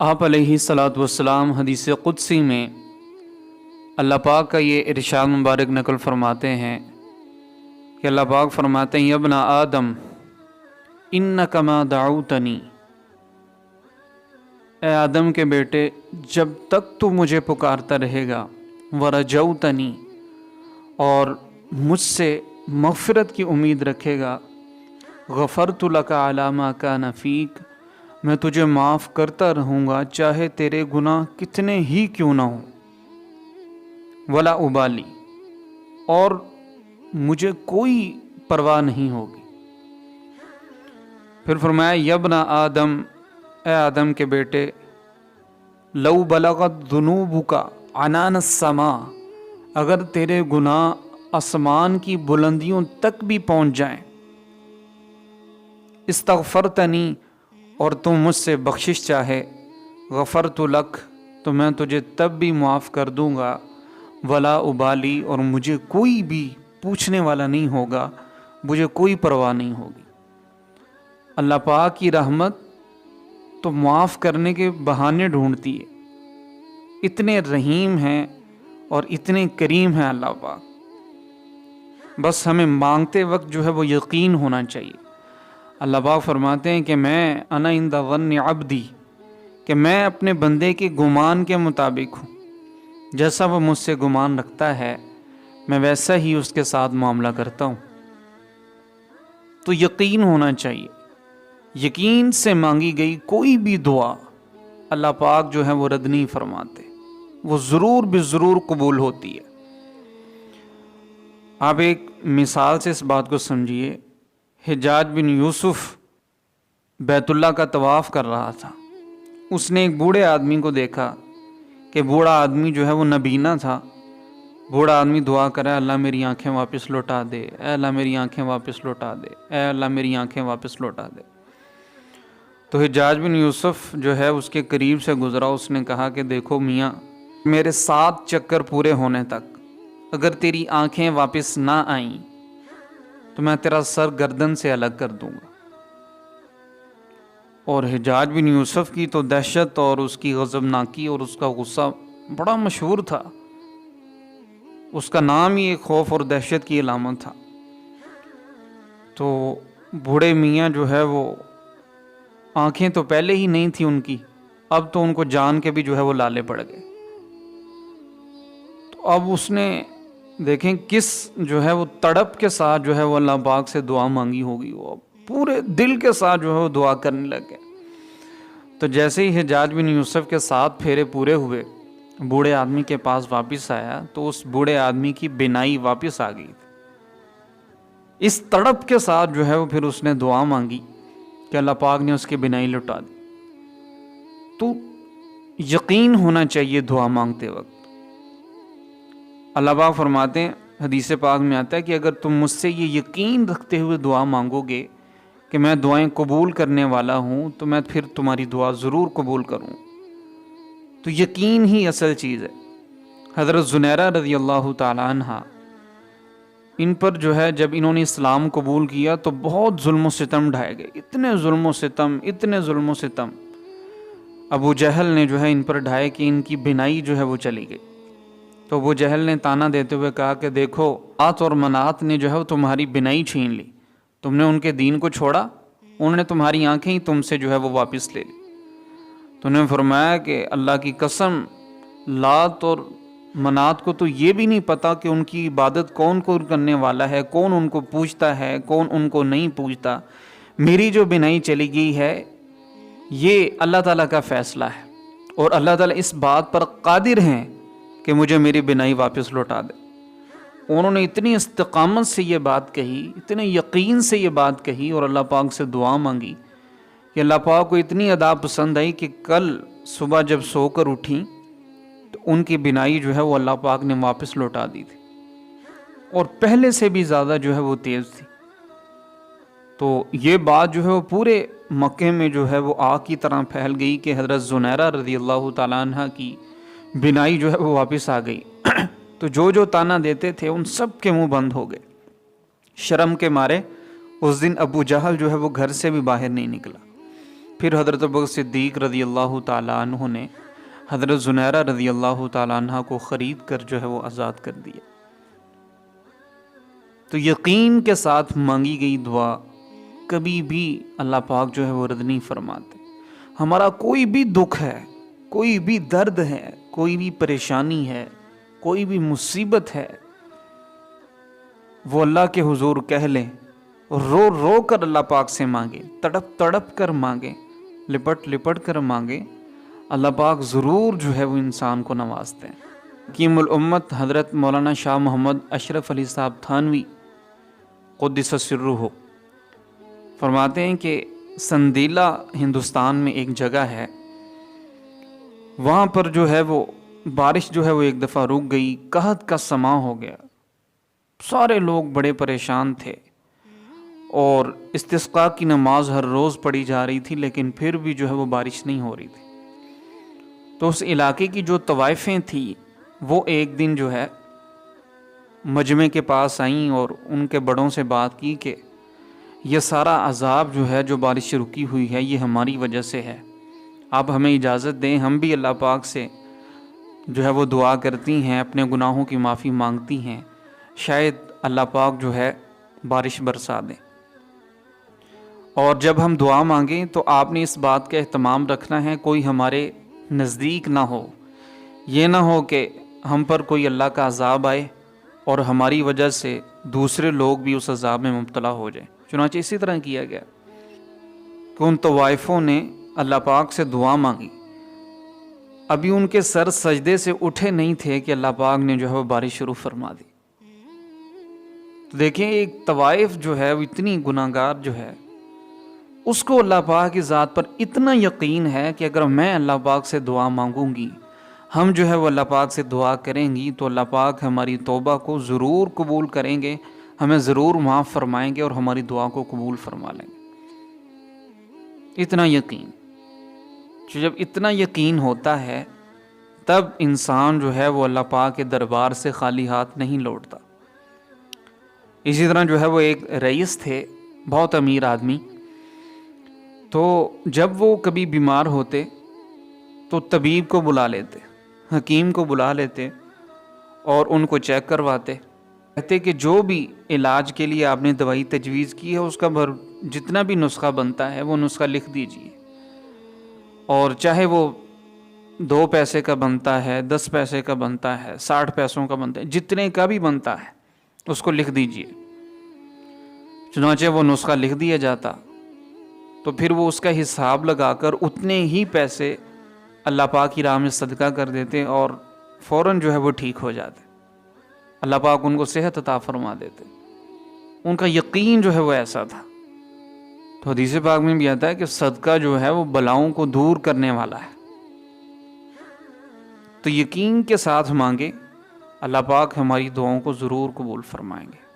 آپ علیہ الصلاۃ والسلام حدیث قدسی میں اللہ پاک کا یہ ارشاد مبارک نقل فرماتے ہیں کہ اللہ پاک فرماتے ہیں ابن آدم انک ما دعوتنی، اے آدم کے بیٹے جب تک تو مجھے پکارتا رہے گا، ورجوتنی، اور مجھ سے مغفرت کی امید رکھے گا، غفرت لک علی ما کان فیک، میں تجھے معاف کرتا رہوں گا چاہے تیرے گناہ کتنے ہی کیوں نہ ہوں، ولا ابالی، اور مجھے کوئی پرواہ نہیں ہوگی۔ پھر فرمایا یبن آدم، اے آدم کے بیٹے، لو بلغت ذنوبک عنان السماء، اگر تیرے گناہ آسمان کی بلندیوں تک بھی پہنچ جائیں، استغفرتنی، اور تم مجھ سے بخشش چاہے، غفرت لک، تو میں تجھے تب بھی معاف کر دوں گا، ولا ابالی، اور مجھے کوئی بھی پوچھنے والا نہیں ہوگا، مجھے کوئی پرواہ نہیں ہوگی۔ اللہ پاک کی رحمت تو معاف کرنے کے بہانے ڈھونڈتی ہے، اتنے رحیم ہیں اور اتنے کریم ہیں اللہ پاک، بس ہمیں مانگتے وقت جو ہے وہ یقین ہونا چاہیے۔ اللہ پاک فرماتے ہیں کہ میں انا عند ظن عبدی، کہ میں اپنے بندے کے گمان کے مطابق ہوں، جیسا وہ مجھ سے گمان رکھتا ہے میں ویسا ہی اس کے ساتھ معاملہ کرتا ہوں۔ تو یقین ہونا چاہیے، یقین سے مانگی گئی کوئی بھی دعا اللہ پاک جو ہے وہ رد نہیں فرماتے، وہ ضرور بے ضرور قبول ہوتی ہے۔ آپ ایک مثال سے اس بات کو سمجھیے، حجاج بن یوسف بیت اللہ کا طواف کر رہا تھا، اس نے ایک بوڑھے آدمی کو دیکھا کہ بوڑھا آدمی جو ہے وہ نبینا تھا۔ بوڑھا آدمی دعا کرے، اللہ میری آنکھیں واپس لوٹا دے، اے اللہ میری آنکھیں واپس لوٹا دے، اے اللہ میری آنکھیں واپس لوٹا دے۔ تو حجاج بن یوسف جو ہے اس کے قریب سے گزرا، اس نے کہا کہ دیکھو میاں، میرے 7 چکر پورے ہونے تک اگر تیری آنکھیں واپس نہ آئیں تو میں تیرا سر گردن سے الگ کر دوں گا۔ اور حجاج بن یوسف کی تو دہشت اور اس کی غضبناکی اور اس کا غصہ بڑا مشہور تھا، اس کا نام ہی ایک خوف اور دہشت کی علامت تھا۔ تو بوڑھے میاں جو ہے وہ آنکھیں تو پہلے ہی نہیں تھی ان کی، اب تو ان کو جان کے بھی جو ہے وہ لالے پڑ گئے۔ تو اب اس نے دیکھیں کس جو ہے وہ تڑپ کے ساتھ جو ہے وہ اللہ پاک سے دعا مانگی ہوگی، وہ پورے دل کے ساتھ جو ہے وہ دعا کرنے لگے۔ تو جیسے ہی حجاج بن یوسف کے 7 پھیرے پورے ہوئے، بوڑھے آدمی کے پاس واپس آیا تو اس بوڑھے آدمی کی بینائی واپس آ گئی تھی۔ اس تڑپ کے ساتھ جو ہے وہ پھر اس نے دعا مانگی کہ اللہ پاک نے اس کی بینائی لٹا دی۔ تو یقین ہونا چاہیے دعا مانگتے وقت۔ اللہ پاک فرماتے ہیں، حدیث پاک میں آتا ہے کہ اگر تم مجھ سے یہ یقین رکھتے ہوئے دعا مانگو گے کہ میں دعائیں قبول کرنے والا ہوں تو میں پھر تمہاری دعا ضرور قبول کروں۔ تو یقین ہی اصل چیز ہے۔ حضرت زنیرہ رضی اللہ تعالیٰ عنہ، ان پر جو ہے جب انہوں نے اسلام قبول کیا تو بہت ظلم و ستم ڈھائے گئے، اتنے ظلم و ستم، اتنے ظلم و ستم ابو جہل نے جو ہے ان پر ڈھائے کہ ان کی بینائی جو ہے وہ چلی گئی۔ تو ابو جہل نے تانا دیتے ہوئے کہا کہ دیکھو، لات اور منات نے جو ہے وہ تمہاری بینائی چھین لی، تم نے ان کے دین کو چھوڑا، انہوں نے تمہاری آنکھیں ہی تم سے جو ہے وہ واپس لے لی۔ تو انہوں نے فرمایا کہ اللہ کی قسم، لات اور منات کو تو یہ بھی نہیں پتا کہ ان کی عبادت کون کون کرنے والا ہے، کون ان کو پوجتا ہے، کون ان کو نہیں پوجتا۔ میری جو بینائی چلی گئی ہے یہ اللہ تعالیٰ کا فیصلہ ہے، اور اللہ تعالیٰ اس بات پر قادر ہیں کہ مجھے میری بینائی واپس لوٹا دے۔ انہوں نے اتنی استقامت سے یہ بات کہی، اتنے یقین سے یہ بات کہی، اور اللہ پاک سے دعا مانگی کہ اللہ پاک کو اتنی ادا پسند آئی کہ کل صبح جب سو کر اٹھیں تو ان کی بینائی جو ہے وہ اللہ پاک نے واپس لوٹا دی تھی، اور پہلے سے بھی زیادہ جو ہے وہ تیز تھی۔ تو یہ بات جو ہے وہ پورے مکے میں جو ہے وہ آگ کی طرح پھیل گئی کہ حضرت زنیرہ رضی اللہ تعالیٰ عنہ کی بینائی جو ہے وہ واپس آ گئی۔ تو جو تانا دیتے تھے ان سب کے منہ بند ہو گئے۔ شرم کے مارے اس دن ابو جہل جو ہے وہ گھر سے بھی باہر نہیں نکلا۔ پھر حضرت ابوبکر صدیق رضی اللہ تعالیٰ عنہ نے حضرت زنیرہ رضی اللہ تعالیٰ عنہ کو خرید کر جو ہے وہ آزاد کر دیا۔ تو یقین کے ساتھ مانگی گئی دعا کبھی بھی اللہ پاک جو ہے وہ رد نہیں فرماتے۔ ہمارا کوئی بھی دکھ ہے، کوئی بھی درد ہے، کوئی بھی پریشانی ہے، کوئی بھی مصیبت ہے، وہ اللہ کے حضور کہہ لیں، رو رو کر اللہ پاک سے مانگے، تڑپ تڑپ کر مانگے، لپٹ لپٹ کر مانگے، اللہ پاک ضرور جو ہے وہ انسان کو نوازتے ہیں۔ حکیم الامت حضرت مولانا شاہ محمد اشرف علی صاحب تھانوی قدس سرہ فرماتے ہیں کہ سندیلا ہندوستان میں ایک جگہ ہے، وہاں پر جو ہے وہ بارش جو ہے وہ ایک دفعہ رک گئی، قحط کا سماں ہو گیا، سارے لوگ بڑے پریشان تھے، اور استسقاء کی نماز ہر روز پڑھی جا رہی تھی، لیکن پھر بھی جو ہے وہ بارش نہیں ہو رہی تھی۔ تو اس علاقے کی جو طوائفیں تھیں وہ ایک دن جو ہے مجمع کے پاس آئیں اور ان کے بڑوں سے بات کی کہ یہ سارا عذاب جو ہے، جو بارش رکی ہوئی ہے، یہ ہماری وجہ سے ہے، آپ ہمیں اجازت دیں، ہم بھی اللہ پاک سے جو ہے وہ دعا کرتی ہیں، اپنے گناہوں کی معافی مانگتی ہیں، شاید اللہ پاک جو ہے بارش برسا دیں، اور جب ہم دعا مانگیں تو آپ نے اس بات کا اہتمام رکھنا ہے کوئی ہمارے نزدیک نہ ہو، یہ نہ ہو کہ ہم پر کوئی اللہ کا عذاب آئے اور ہماری وجہ سے دوسرے لوگ بھی اس عذاب میں مبتلا ہو جائیں۔ چنانچہ اسی طرح کیا گیا کہ ان طوائفوں نے اللہ پاک سے دعا مانگی، ابھی ان کے سر سجدے سے اٹھے نہیں تھے کہ اللہ پاک نے جو ہے وہ بارش شروع فرما دی۔ تو دیکھیں ایک طوائف جو ہے وہ اتنی گناہگار جو ہے، اس کو اللہ پاک کی ذات پر اتنا یقین ہے کہ اگر میں اللہ پاک سے دعا مانگوں گی، ہم جو ہے وہ اللہ پاک سے دعا کریں گی تو اللہ پاک ہماری توبہ کو ضرور قبول کریں گے، ہمیں ضرور معاف فرمائیں گے اور ہماری دعا کو قبول فرما لیں گے۔ اتنا یقین، جب اتنا یقین ہوتا ہے تب انسان جو ہے وہ اللہ پاک کے دربار سے خالی ہاتھ نہیں لوٹتا۔ اسی طرح جو ہے وہ ایک رئیس تھے، بہت امیر آدمی، تو جب وہ کبھی بیمار ہوتے تو طبیب کو بلا لیتے، حکیم کو بلا لیتے اور ان کو چیک کرواتے، کہتے کہ جو بھی علاج کے لیے آپ نے دوائی تجویز کی ہے اس کا جتنا بھی نسخہ بنتا ہے وہ نسخہ لکھ دیجئے، اور چاہے وہ 2 پیسے کا بنتا ہے، 10 پیسے کا بنتا ہے، 60 پیسوں کا بنتا ہے، جتنے کا بھی بنتا ہے اس کو لکھ دیجئے۔ چنانچہ وہ نسخہ لکھ دیا جاتا، تو پھر وہ اس کا حساب لگا کر اتنے ہی پیسے اللہ پاک کی راہ میں صدقہ کر دیتے اور فوراً جو ہے وہ ٹھیک ہو جاتے، اللہ پاک ان کو صحت عطا فرما دیتے۔ ان کا یقین جو ہے وہ ایسا تھا۔ تو حدیث پاک میں بھی آتا ہے کہ صدقہ جو ہے وہ بلاؤں کو دور کرنے والا ہے۔ تو یقین کے ساتھ مانگے، اللہ پاک ہماری دعاؤں کو ضرور قبول فرمائیں گے۔